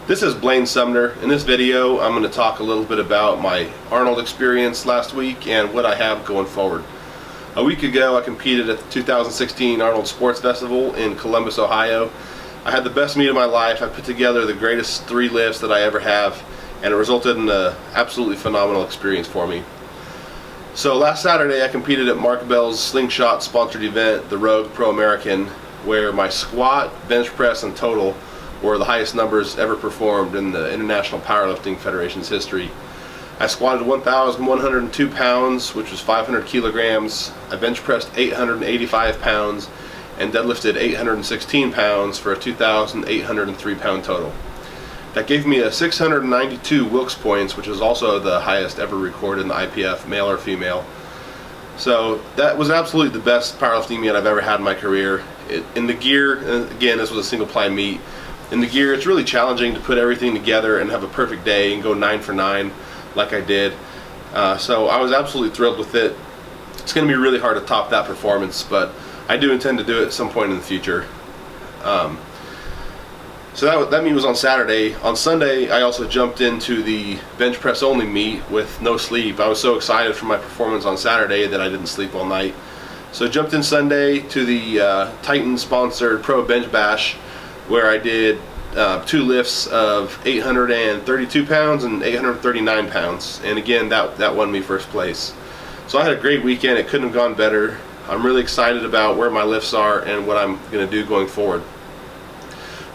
This is Blaine Sumner. In this video, I'm going to talk a little bit about my Arnold experience last week and what I have going forward. A week ago, I competed at the 2016 Arnold Sports Festival in Columbus, Ohio. I had the best meet of my life. I put together the greatest 3 lifts that I ever have, and it resulted in an absolutely phenomenal experience for me. So last Saturday, I competed at Mark Bell's Slingshot sponsored event, the Rogue Pro American, where my squat, bench press, and total were the highest numbers ever performed in the International Powerlifting Federation's history. I squatted 1,102 pounds, which was 500 kilograms. I bench pressed 885 pounds and deadlifted 816 pounds for a 2,803 pound total. That gave me a 692 Wilks points, which is also the highest ever recorded in the IPF, male or female. So that was absolutely the best powerlifting meet I've ever had in my career. In the gear, again, this was a single ply meet. In the gear, it's really challenging to put everything together and have a perfect day and go 9 for 9 like I did. So I was absolutely thrilled with it. It's going to be really hard to top that performance, but I do intend to do it at some point in the future. So that meet was on Saturday. On Sunday, I also jumped into the bench press only meet with no sleep. I was so excited for my performance on Saturday that I didn't sleep all night. So jumped in Sunday to the Titan sponsored Pro Bench Bash, where I did 2 lifts of 832 pounds and 839 pounds. And again, that won me first place. So I had a great weekend. It couldn't have gone better. I'm really excited about where my lifts are and what I'm going to do going forward.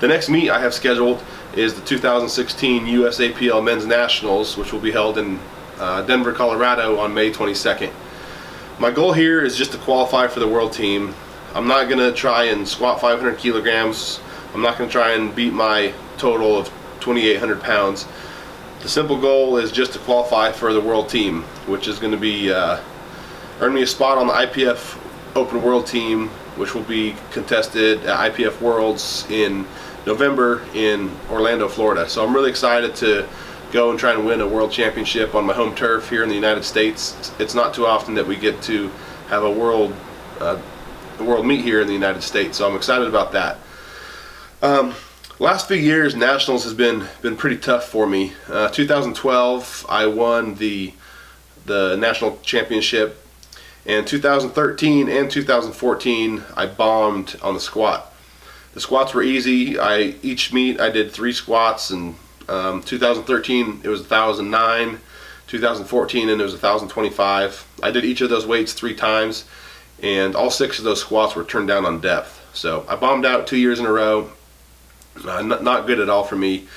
The next meet I have scheduled is the 2016 USAPL Men's Nationals, which will be held in Denver, Colorado on May 22nd. My goal here is just to qualify for the world team. I'm not going to try and squat 500 kilograms. I'm not going to try and beat my total of 2,800 pounds. The simple goal is just to qualify for the world team, which is going to be earn me a spot on the IPF Open World Team, which will be contested at IPF Worlds in November in Orlando, Florida. So I'm really excited to go and try and win a world championship on my home turf here in the United States. It's not too often that we get to have a world meet here in the United States, so I'm excited about that. Last few years, nationals has been pretty tough for me. 2012, I won the national championship, and 2013 and 2014, I bombed on the squat. The squats were easy. Each meet I did 3 squats, and 2013 it was 1,009, 2014 and it was 1,025. I did each of those weights 3 times, and all 6 of those squats were turned down on depth. So I bombed out 2 years in a row. Not good at all for me.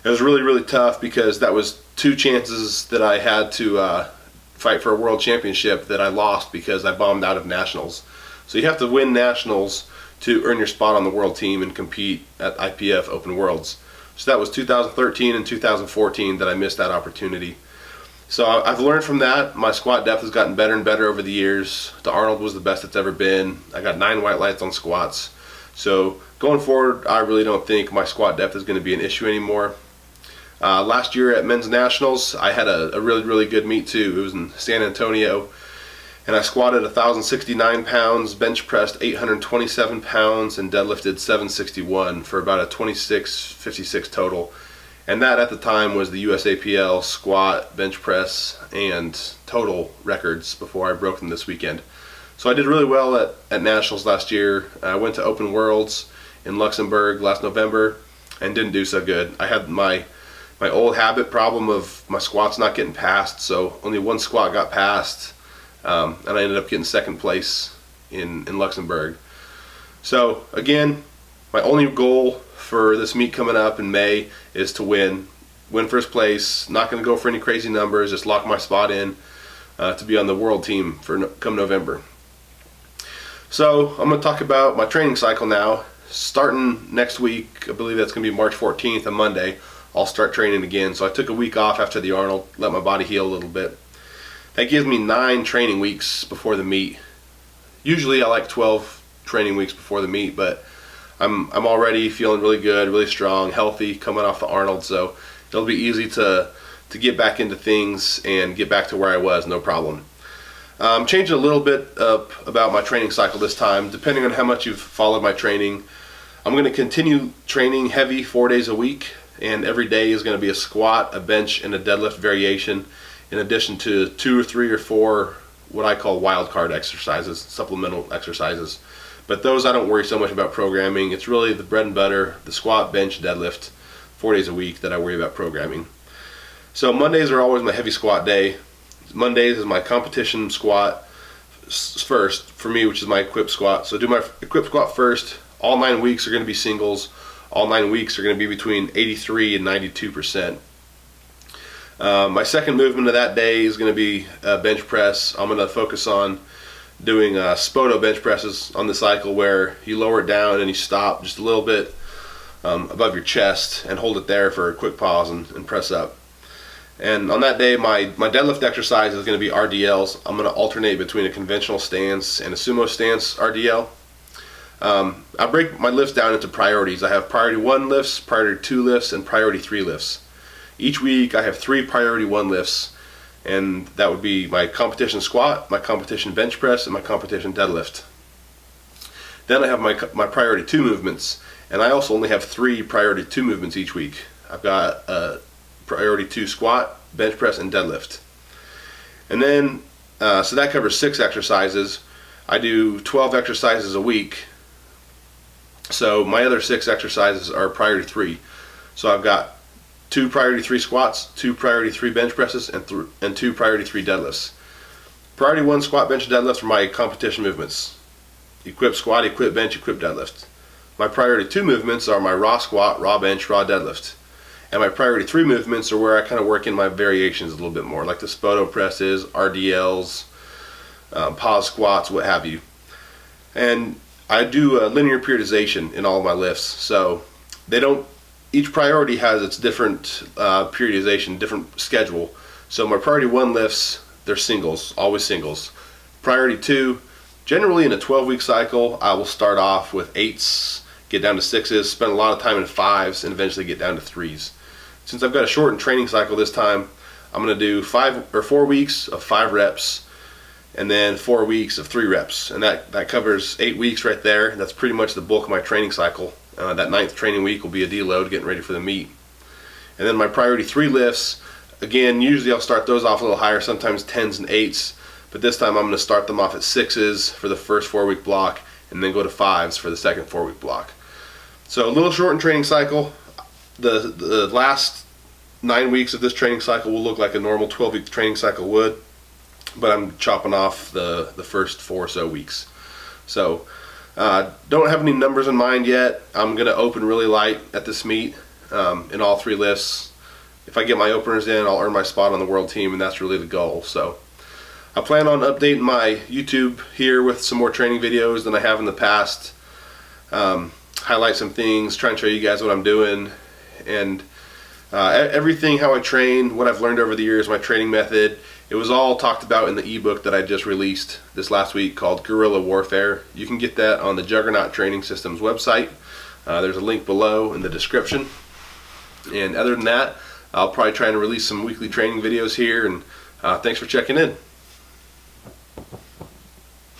It was really tough because that was 2 chances that I had to fight for a world championship that I lost because I bombed out of nationals. So you have to win nationals to earn your spot on the world team and compete at IPF Open Worlds. So that was 2013 and 2014 that I missed that opportunity. So I've learned from that. My squat depth has gotten better and better over the years. The Arnold was the best it's ever been. I got 9 white lights on squats. So going forward, I really don't think my squat depth is going to be an issue anymore. Last year at Men's Nationals, I had a really good meet too. It was in San Antonio, and I squatted 1,069 pounds, bench pressed 827 pounds, and deadlifted 761 for about a 2656 total. And that at the time was the USAPL squat, bench press, and total records before I broke them this weekend. So I did really well at Nationals last year. I went to Open Worlds in Luxembourg last November and didn't do so good. I had my old habit problem of my squats not getting passed, so only 1 squat got passed, and I ended up getting 2nd place in Luxembourg. So again, my only goal for this meet coming up in May is to win first place. Not going to go for any crazy numbers, just lock my spot in to be on the world team for come November. So I'm going to talk about my training cycle now. Starting next week, I believe that's going to be March 14th, a Monday, I'll start training again. So I took a week off after the Arnold, let my body heal a little bit. That gives me 9 training weeks before the meet. Usually I like 12 training weeks before the meet, but I'm already feeling really good, really strong, healthy, coming off the Arnold, so it'll be easy to get back into things and get back to where I was, no problem. I'm changing a little bit up about my training cycle this time, depending on how much you've followed my training. I'm going to continue training heavy 4 days a week, and every day is going to be a squat, a bench, and a deadlift variation, in addition to 2 or 3 or 4 what I call wild card exercises, supplemental exercises. But those I don't worry so much about programming. It's really the bread and butter, the squat, bench, deadlift, 4 days a week that I worry about programming. So Mondays are always my heavy squat day. Mondays is my competition squat first for me, which is my equip squat. So do my equip squat first. All 9 weeks are going to be singles. All 9 weeks are going to be between 83 and 92%. My second movement of that day is going to be bench press. I'm going to focus on doing Spoto bench presses on the cycle, where you lower it down and you stop just a little bit above your chest and hold it there for a quick pause and press up. And on that day, my deadlift exercise is going to be RDLs. I'm going to alternate between a conventional stance and a sumo stance RDL. I break my lifts down into priorities. I have priority 1 lifts, priority 2 lifts, and priority 3 lifts. Each week I have 3 priority 1 lifts, and that would be my competition squat, my competition bench press, and my competition deadlift. Then I have my priority 2 movements, and I also only have 3 priority 2 movements each week. I've got priority 2 squat, bench press, and deadlift. And then, so that covers 6 exercises. I do 12 exercises a week. So my other 6 exercises are priority 3. So I've got 2 priority 3 squats, 2 priority 3 bench presses, and 2 priority 3 deadlifts. Priority 1 squat, bench, and deadlift are my competition movements. Equip squat, equip bench, equip deadlift. My priority 2 movements are my raw squat, raw bench, raw deadlift. And my priority 3 movements are where I kind of work in my variations a little bit more, like the Spoto presses, RDLs, pause squats, what have you. And I do a linear periodization in all of my lifts, so each priority has its different periodization, different schedule. So my priority 1 lifts, they're singles, always singles. Priority 2, generally in a 12-week cycle, I will start off with 8s, get down to 6s, spend a lot of time in 5s, and eventually get down to 3s. Since I've got a shortened training cycle this time, I'm going to do 4 weeks of 5 reps, and then 4 weeks of 3 reps, and that covers 8 weeks right there. That's pretty much the bulk of my training cycle. That 9th training week will be a deload, getting ready for the meet. And then my priority 3 lifts, again, usually I'll start those off a little higher, sometimes 10s and 8s, but this time I'm going to start them off at 6s for the first 4-week block, and then go to 5s for the second 4-week block. So a little shortened training cycle. The last 9 weeks of this training cycle will look like a normal 12-week training cycle would, but I'm chopping off the first 4 or so weeks. So don't have any numbers in mind yet. I'm going to open really light at this meet in all 3 lifts. If I get my openers in, I'll earn my spot on the world team, and that's really the goal. So I plan on updating my YouTube here with some more training videos than I have in the past. Highlight some things, try and show you guys what I'm doing, and everything, how I train, what I've learned over the years, my training method. It was all talked about in the ebook that I just released this last week called Guerrilla Warfare. You can get that on the Juggernaut Training Systems website. There's a link below in the description. And other than that, I'll probably try and release some weekly training videos here, and thanks for checking in.